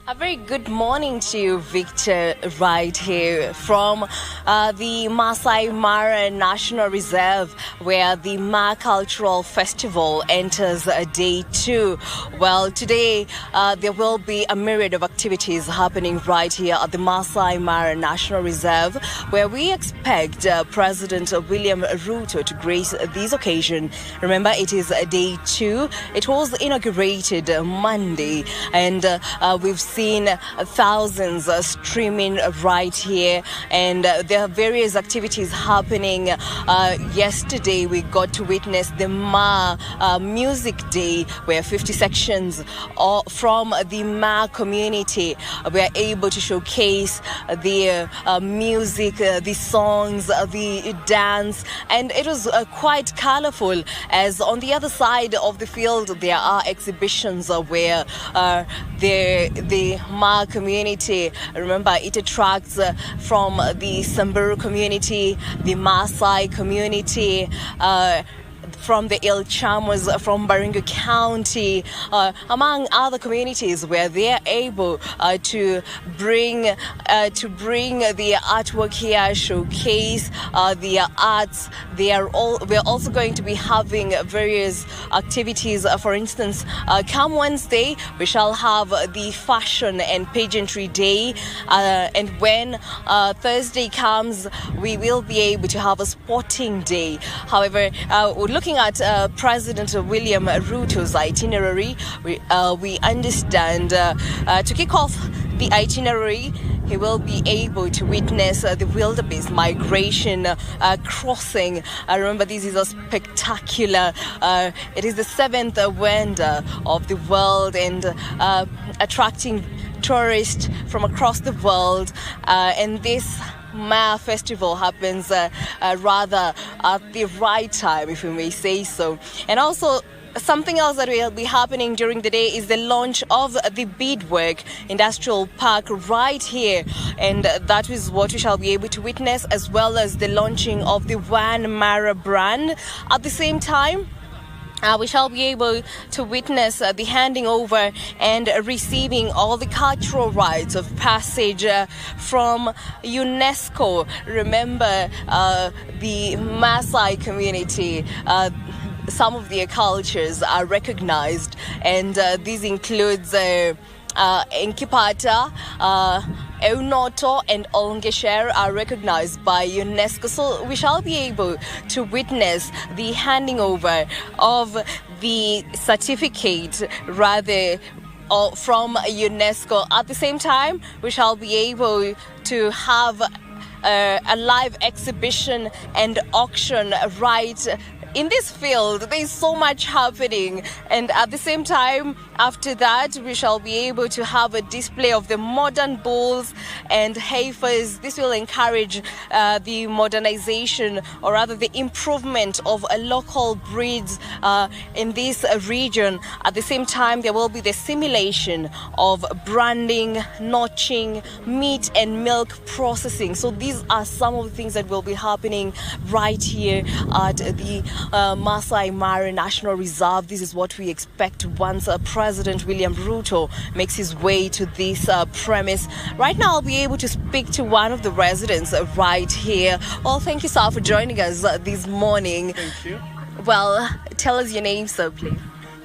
A very good morning to you, Victor, right here from the Maasai Mara National Reserve, where the Ma Cultural Festival enters day 2. Well, today there will be a myriad of activities happening right here at the Maasai Mara National Reserve, where we expect President William Ruto to grace this occasion. Remember, it is day 2. It was inaugurated Monday, and we've seen thousands streaming right here, and there are various activities happening. Yesterday we got to witness the Ma Music Day, where 50 sections from the Ma community were able to showcase the music, the songs, the dance, and it was quite colorful, as on the other side of the field there are exhibitions where the Ma community, remember, it attracts from the Samburu community, the Maasai community, from the Il Chamas, from Baringo County, among other communities, where they are able to bring the artwork here, showcase their arts. We're also going to be having various activities. For instance, come Wednesday, we shall have the Fashion and Pageantry Day, and when Thursday comes, we will be able to have a Sporting Day. However, we're looking at President William Ruto's itinerary. We understand to kick off the itinerary, he will be able to witness the wildebeest migration crossing. Remember, this is a spectacular, it is the 7th wonder of the world, and attracting tourists from across the world, and this Ma Festival happens rather at the right time, if we may say so. And also, something else that will be happening during the day is the launch of the Beadwork Industrial Park right here, and that is what we shall be able to witness, as well as the launching of the One Mara brand. At the same time, we shall be able to witness the handing over and receiving all the cultural rites of passage from UNESCO. Remember, the Maasai community, some of their cultures are recognized, and this includes Nkipata, Eunoto and Olngesher are recognized by UNESCO. So we shall be able to witness the handing over of the certificate, rather, from UNESCO. At the same time, we shall be able to have a live exhibition and auction right in this field. There is so much happening, and at the same time, after that, we shall be able to have a display of the modern bulls and heifers. This will encourage the modernization, or rather the improvement of local breeds in this region. At the same time, there will be the simulation of branding, notching, meat and milk processing. So these are some of the things that will be happening right here at the Maasai Mara National Reserve. This is what we expect once President William Ruto makes his way to this premise. Right now, I'll be able to speak to one of the residents right here. Well, thank you, sir, for joining us this morning. Thank you. Well, tell us your name, sir, please.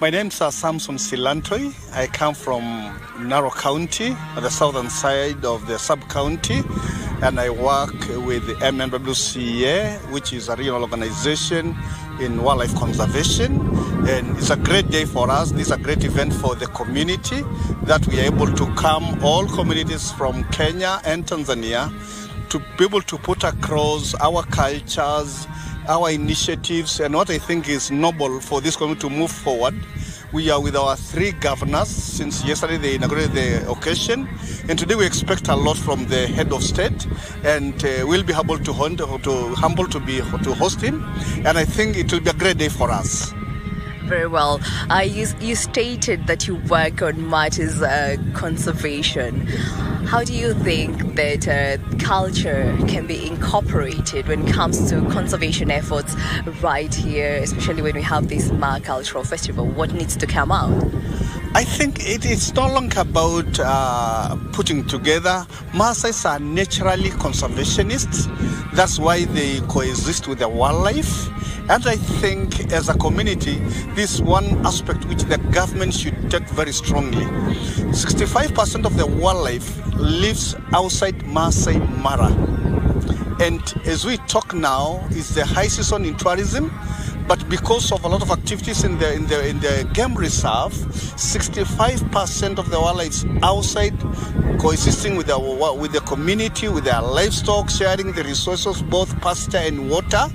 My name is Samson Silantoi. I come from Narok County, at the southern side of the sub-county, and I work with the MNWCA, which is a regional organization in wildlife conservation. And it's a great day for us. This is a great event for the community, that we are able to come, all communities from Kenya and Tanzania, to be able to put across our cultures, our initiatives, and what I think is noble for this community to move forward. We are with our 3 governors. Since yesterday they inaugurated the occasion, and today we expect a lot from the head of state, and we'll be able to host him, and I think it will be a great day for us. Very well. You stated that you work on matters conservation. How do you think that culture can be incorporated when it comes to conservation efforts right here, especially when we have this Ma Cultural Festival? What needs to come out? I think it's no longer about putting together. Maasais are naturally conservationists. That's why they coexist with the wildlife. And I think as a community, this one aspect which the government should take very strongly. 65% of the wildlife lives outside Maasai Mara. And as we talk now, it's the high season in tourism. But because of a lot of activities in the game reserve, 65% of the wildlife is outside, coexisting with the community, with their livestock, sharing the resources, both pasture and water.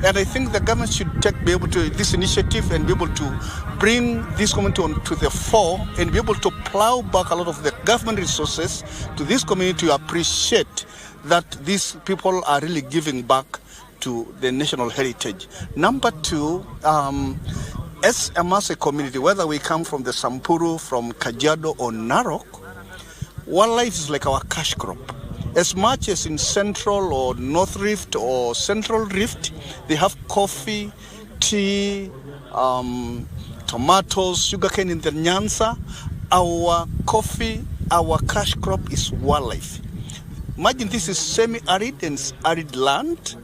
And I think the government should be able to this initiative and be able to bring this community to the fore and be able to plow back a lot of the government resources to this community to appreciate that these people are really giving back to the national heritage. Number two, as a Maasai community, whether we come from the Samburu, from Kajiado or Narok, wildlife is like our cash crop. As much as in Central or North Rift or Central Rift, they have coffee, tea, tomatoes, sugarcane in the Nyanza. Our coffee, our cash crop is wildlife. Imagine this is semi-arid and arid land.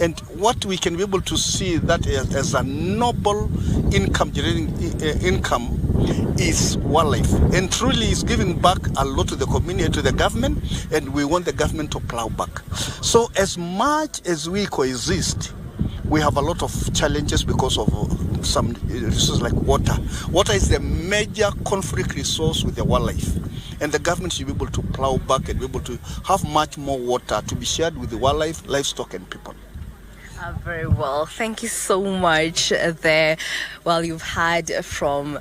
And what we can be able to see that as a noble income-generating income is wildlife. And truly is giving back a lot to the community, to the government, and we want the government to plow back. So as much as we coexist, we have a lot of challenges because of some resources like water. Water is the major conflict resource with the wildlife. And the government should be able to plow back and be able to have much more water to be shared with the wildlife, livestock, and people. Very well. Thank you so much there. Well, you've heard from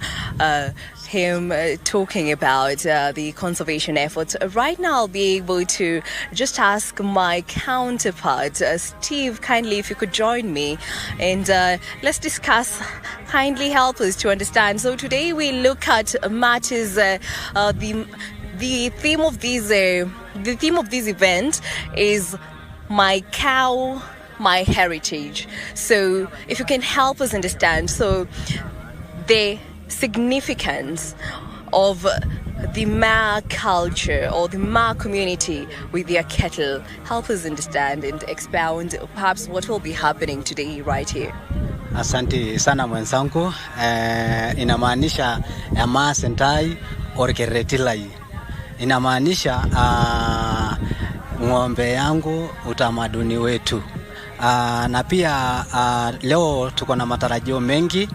him talking about the conservation efforts. Right now, I'll be able to just ask my counterpart, Steve, kindly if you could join me and let's discuss, kindly help us to understand. So today we look at matters, the theme of this event is My Cow, My Heritage. So if you can help us understand, so the significance of the Ma culture or the Ma community with their cattle, help us understand and expound perhaps what will be happening today right here. Asante sana mwenzangu, inamaanisha Ma sentai orkeretilai, inamaanisha ng'ombe yangu utamaduni wetu. Na pia leo tuko na matarajio mengi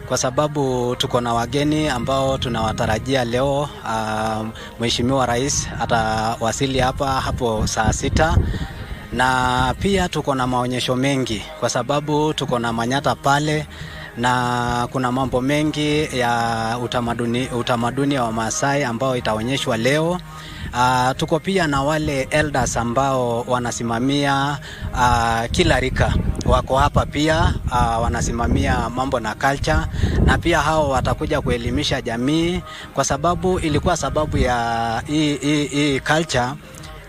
kwa sababu tuko na wageni ambao tunawatarajia leo. Mheshimiwa Rais atawasili hapo saa 6, na pia tuko na maonyesho mengi kwa sababu tuko na manyata pale na kuna mambo mengi ya utamaduni wa Maasai ambao itaonyeshwa leo. Tuko pia na wale elders ambao wanasimamia kila rika wako hapa pia, wanasimamia mambo na culture, na pia hao watakuja kuelimisha jamii kwa sababu ilikuwa sababu ya hii culture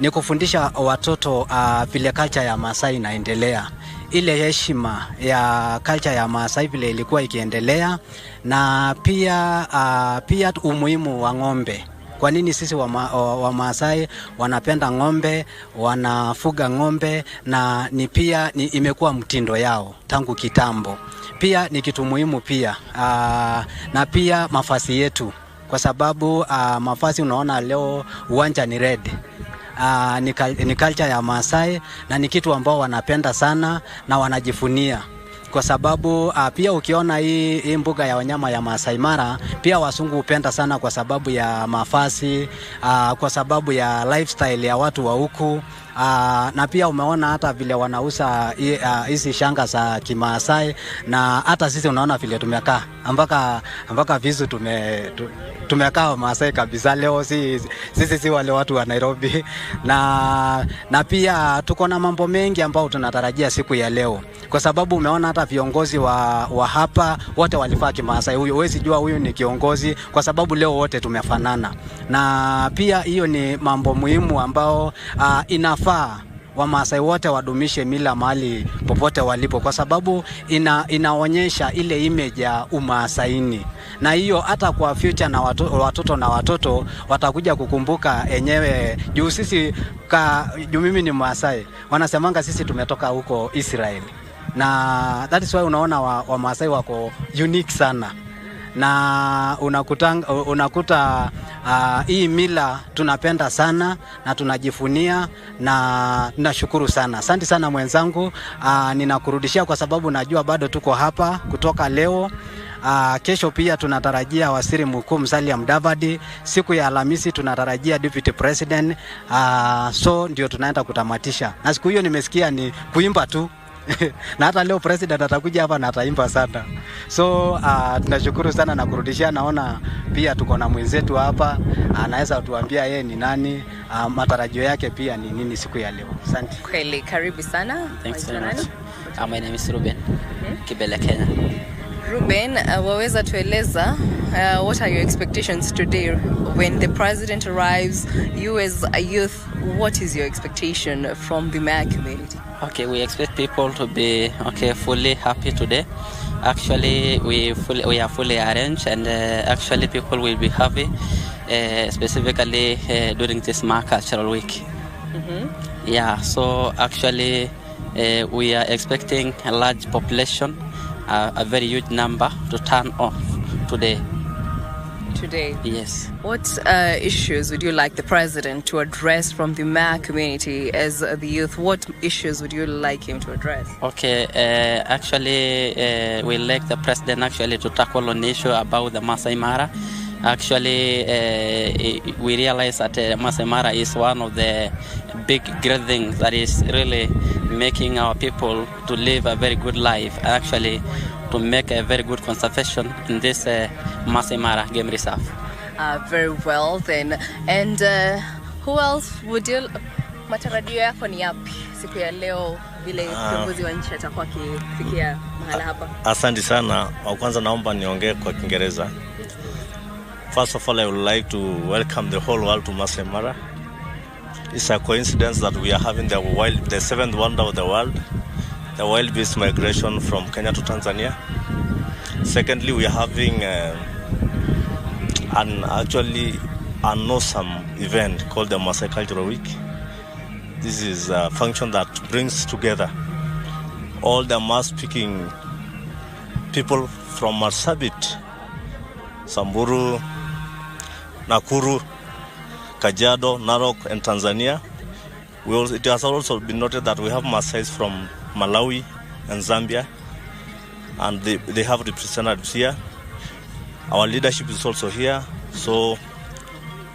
ni kufundisha watoto vile culture ya Maasai inaendelea, ile heshima ya culture ya Maasai vile ilikuwa ikiendelea, na pia umuhimu wa ng'ombe. Kwa nini sisi wa Maasai wanapenda ng'ombe, wanafuga ng'ombe, na imekuwa mtindo yao tangu kitambo. Pia ni kitu muhimu pia, na pia mavazi yetu, kwa sababu mavazi unaona leo uwanja ni red. Ni culture ya Maasai na ni kitu ambao wanapenda sana na wanajifunia. Kwa sababu pia ukiona hii mbuga ya wanyama ya Maasai Mara, pia wasungu hupenda sana kwa sababu ya mavazi, kwa sababu ya lifestyle ya watu wa huku. Na pia umeona hata vile wanauza hizi shanga za Kimaasai, na hata sisi unaona vile tumekaa mpaka vizu tumekaa Maasai kabisa leo. Sisi si wale watu wa Nairobi. Na pia tuko na mambo mengi ambao tunatarajia siku ya leo, kwa sababu umeona hata viongozi wa hapa wote walivaa Kimaasai. Huwezi jua huyu ni kiongozi kwa sababu leo wote tumefanana. Na pia hiyo ni mambo muhimu ambao inafaa Maasai wote wadumishe mila mahali popote walipo, kwa sababu inaonyesha ile image ya umaasaini, na hiyo hata kwa future na watoto watakuja kukumbuka enyewe. Juu mimi ni Maasai, wanasemanga sisi tumetoka huko Israel, na that is why unaona wa Maasai wako unique sana, na unakuta hii mila tunapenda sana na tunajifunia, na nashukuru sana. Asante sana mwenzangu, ninakurudishia kwa sababu najua bado tuko hapa kutoka leo. Kesho pia tunatarajia Waziri Mkuu Musalia Mudavadi. Siku ya Alhamisi tunatarajia Deputy President. So ndio tunaenda kutamatisha, na siku hiyo nimesikia ni kuimba tu na hata leo president atakuja hapa na ataimba sana. So tunashukuru sana na kurudishia. Naona pia tuko na mwenzetu hapa, anaweza tuambia yeye ni nani, matarajio yake pia ni nini siku ya leo. Asante. Kweli, karibu sana. Thanks very much. My name is Ruben, Kibele, Kenya. Ruben, waweza tueleza what are your expectations today when the president arrives? You as a youth, what is your expectation from the Maa community? Okay, we expect people to be fully happy today. Actually, we are fully arranged, and actually people will be happy, specifically during this Maa Cultural Week. Yeah, so actually we are expecting a large population, a very huge number to turn off today. Today? Yes. What issues would you like the president to address from the Maa community as the youth? What issues would you like him to address? Okay, actually we like the president actually to tackle an issue about the Maasai Mara. Actually, we realize that Maasai Mara is one of the big great things that is really making our people to live a very good life, actually to make a very good conservation in this Maasai Mara game reserve. Very well then. And who else would you... Matarajio yako ni yapi siku ya leo vile kiongozi wa nchi atakuwa akifikia mahala hapa? Asante sana. Kwanza naomba niongee kwa Kiingereza. First of all, I would like to welcome the whole world to Maasai Mara. It's a coincidence that we are having the seventh wonder of the world, the wild beast migration from Kenya to Tanzania. Secondly, we are having an awesome event called the Maasai Cultural Week. This is a function that brings together all the Maa-speaking people from Marsabit, Samburu, Nakuru, Kajiado, Narok, and Tanzania. It has also been noted that we have Maasais from Malawi and Zambia, and they have representatives here. Our leadership is also here, so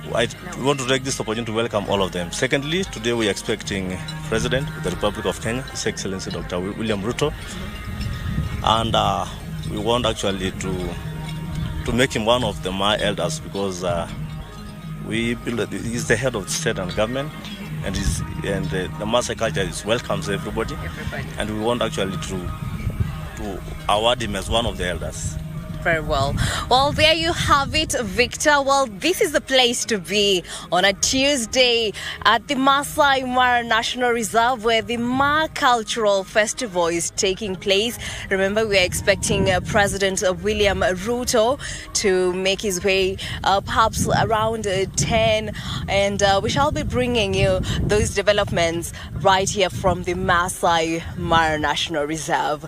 we want to take this opportunity to welcome all of them. Secondly, today we are expecting President of the Republic of Kenya, His Excellency Dr. William Ruto, and we want actually to make him one of the Maa elders, because we believe he's the head of the state and government, and the Maasai culture welcomes everybody, and we want actually to award him as one of the elders. Very well. Well, there you have it, Victor. Well, this is the place to be on a Tuesday at the Maasai Mara National Reserve, where the Maa Cultural Festival is taking place. Remember, we are expecting President William Ruto to make his way perhaps around 10, and we shall be bringing you those developments right here from the Maasai Mara National Reserve.